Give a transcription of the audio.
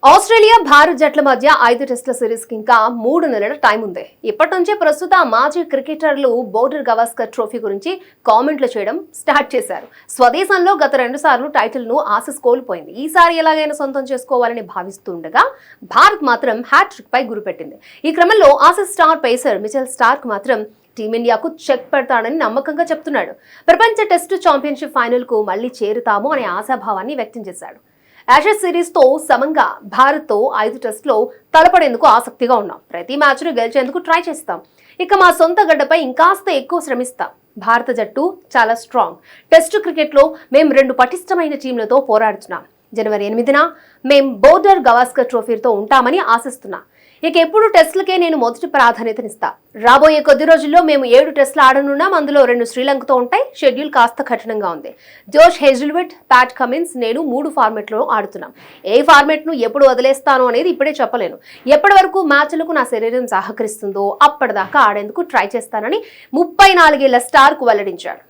Australia Bharat జట్ల మధ్య 5 టెస్టుల సిరీస్ కి ఇంకా 3 నెలల టైం ఉంది. ఇప్పటి నుంచే ప్రస్తుత మాజీ క్రికెటర్లు బోర్డర్ గవాస్కర్ ట్రోఫీ గురించి కామెంట్లు చేయడం స్టార్ట్ చేశారు. స్వదేశంలో గత 2 సార్లు టైటిల్ ను ఆసీస్ కోల్పోయింది. ఈసారి ఎలాగైనా సొంతం చేసుకోవాలని భావిస్తుండగా భారత్ మాత్రం హ్యాట్రిక్ పై గురిపెట్టింది. ఈ క్రమంలో Aussies star pacer Mitchell Starc మాత్రం టీమిండియాకు చెక్ పెడతాడని నమ్మకంగా చెప్తున్నాడు. ప్రపంచ టెస్టు ఛాంపియన్షిప్ ఫైనల్ కు మళ్లీ చేరుతాము అనే ఆశాభావాన్ని వ్యక్తం చేశాడు. యాషెస్ సిరీస్ తో సమంగా భారత్ తో 5 టెస్టులో తలపడేందుకు ఆసక్తిగా ఉన్నాం. ప్రతి మ్యాచ్ ను గెలిచేందుకు ట్రై చేస్తాం. ఇక మా సొంత గడ్డపై ఇంకాస్త ఎక్కువ శ్రమిస్తాం. భారత జట్టు చాలా స్ట్రాంగ్. టెస్టు క్రికెట్ లో మేము 2 పటిష్టమైన టీంలతో పోరాడుతున్నాం. జనవరి 8న మేం బోర్డర్ గవాస్కర్ ట్రోఫీతో ఉంటామని ఆశిస్తున్నా. ఇక ఎప్పుడు టెస్టులకే నేను మొదటి ప్రాధాన్యతనిస్తా. రాబోయే కొద్ది రోజుల్లో మేము 7 టెస్టులు ఆడనున్నాం. అందులో 2 శ్రీలంకతో ఉంటాయి. షెడ్యూల్ కాస్త కఠినంగా ఉంది. జోష్ హేజిల్వుడ్, ప్యాట్ కమిన్స్, నేను 3 ఫార్మెట్లో ఆడుతున్నాం. ఏ ఫార్మెట్ ను ఎప్పుడు వదిలేస్తాను అనేది ఇప్పుడే చెప్పలేను. ఎప్పటి వరకు మ్యాచ్లకు నా శరీరం సహకరిస్తుందో అప్పటిదాకా ఆడేందుకు ట్రై చేస్తానని 34 ఏళ్ల స్టార్ కు వెల్లడించాడు.